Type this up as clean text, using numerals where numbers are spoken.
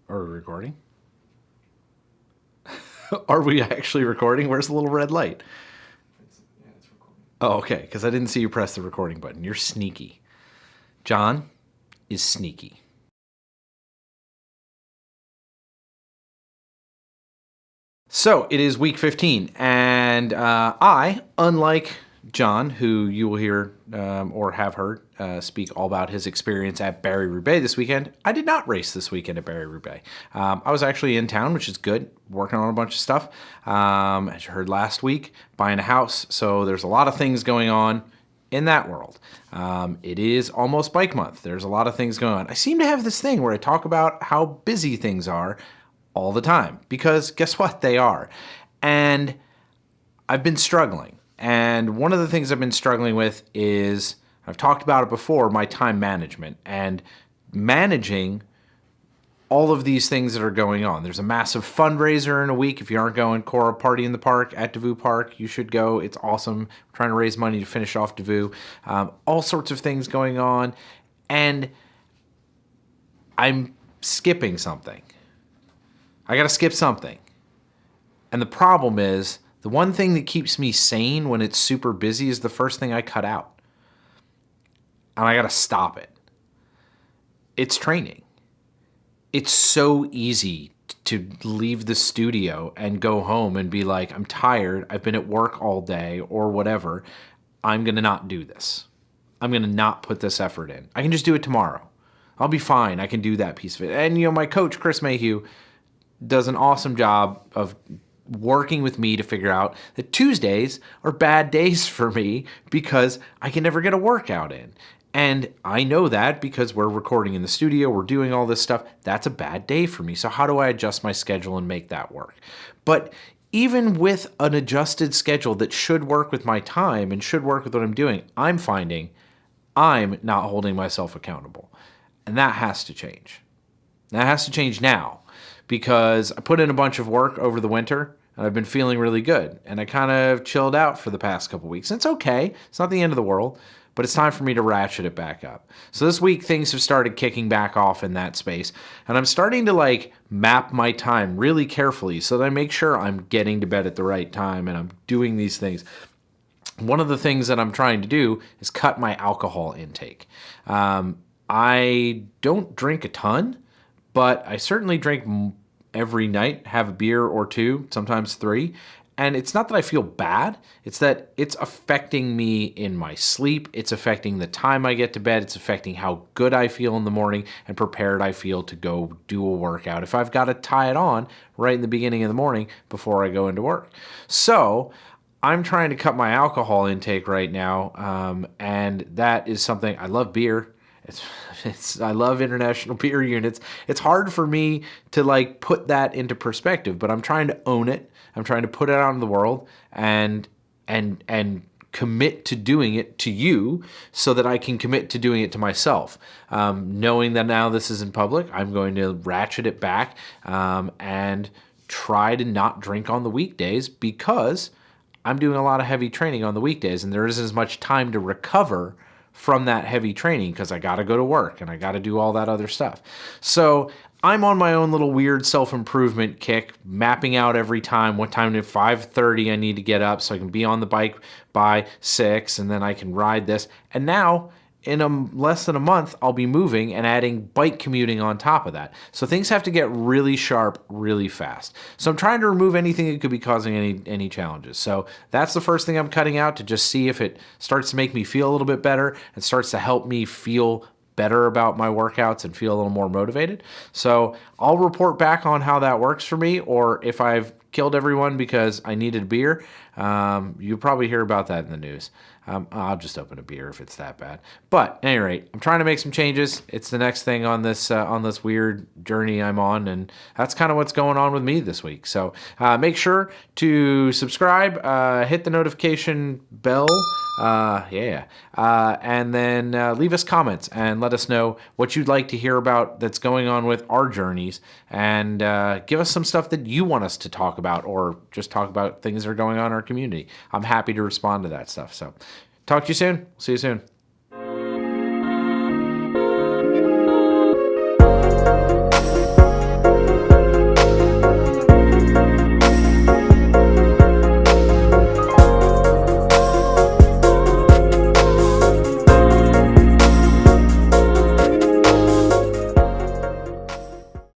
Are we recording? Are we actually recording? Where's the little red light? It's recording. Oh, okay, because I didn't see you press the recording button. You're sneaky. John is sneaky. So it is week 15, and I, unlike John, who you will hear or have heard speak all about his experience at Barry-Roubaix this weekend, I did not race this weekend at Barry-Roubaix. I was actually in town, which is good, working on a bunch of stuff. As you heard last week, buying a house, so there's a lot of things going on in that world. It is almost bike month. There's a lot of things going on. I seem to have this thing where I talk about how busy things are all the time, because guess what? They are. And I've been struggling. And one of the things I've been struggling with is, I've talked about it before, my time management and managing all of these things that are going on. There's a massive fundraiser in a week. If you aren't going, Cora Party in the Park at Davao Park, you should go. It's awesome. We're trying to raise money to finish off Davao. All sorts of things going on. And I'm skipping something. I got to skip something. And the problem is, the one thing that keeps me sane when it's super busy is the first thing I cut out. And I got to stop it. It's training. It's so easy to leave the studio and go home and be like, I'm tired. I've been at work all day or whatever. I'm going to not do this. I'm going to not put this effort in. I can just do it tomorrow. I'll be fine. I can do that piece of it. And, my coach, Chris Mayhew, does an awesome job of working with me to figure out that Tuesdays are bad days for me because I can never get a workout in. And I know that because we're recording in the studio, we're doing all this stuff. That's a bad day for me. So how do I adjust my schedule and make that work? But even with an adjusted schedule that should work with my time and should work with what I'm doing, I'm finding I'm not holding myself accountable. And that has to change. That has to change now, because I put in a bunch of work over the winter and I've been feeling really good. And I kind of chilled out for the past couple weeks. And it's okay. It's not the end of the world, but it's time for me to ratchet it back up. So this week things have started kicking back off in that space. And I'm starting to map my time really carefully so that I make sure I'm getting to bed at the right time and I'm doing these things. One of the things that I'm trying to do is cut my alcohol intake. I don't drink a ton, but I certainly drink every night, have a beer or two, sometimes 3. And it's not that I feel bad. It's that it's affecting me in my sleep. It's affecting the time I get to bed. It's affecting how good I feel in the morning and prepared I feel to go do a workout if I've got to tie it on right in the beginning of the morning before I go into work. So I'm trying to cut my alcohol intake right now. And that is something, I love beer. I love International Beer Units. It's hard for me to put that into perspective, but I'm trying to own it. I'm trying to put it out in the world and commit to doing it to you so that I can commit to doing it to myself. Knowing that now this is in public, I'm going to ratchet it back and try to not drink on the weekdays, because I'm doing a lot of heavy training on the weekdays and there isn't as much time to recover from that heavy training because I got to go to work and I got to do all that other stuff. So I'm on my own little weird self-improvement kick, mapping out every time what time at 5:30 I need to get up so I can be on the bike by 6 and then I can ride this. And now in less than a month, I'll be moving and adding bike commuting on top of that. So things have to get really sharp really fast. So I'm trying to remove anything that could be causing any challenges. So that's the first thing I'm cutting out, to just see if it starts to make me feel a little bit better and starts to help me feel better about my workouts and feel a little more motivated. So I'll report back on how that works for me, or if I've killed everyone because I needed a beer. You'll probably hear about that in the news. I'll just open a beer if it's that bad. But at any rate, I'm trying to make some changes. It's the next thing on this weird journey I'm on, and that's kind of what's going on with me this week. So make sure to subscribe, hit the notification bell, and then leave us comments and let us know what you'd like to hear about that's going on with our journeys, and give us some stuff that you want us to talk about, or just talk about things that are going on in our community. I'm happy to respond to that stuff. So talk to you soon. See you soon.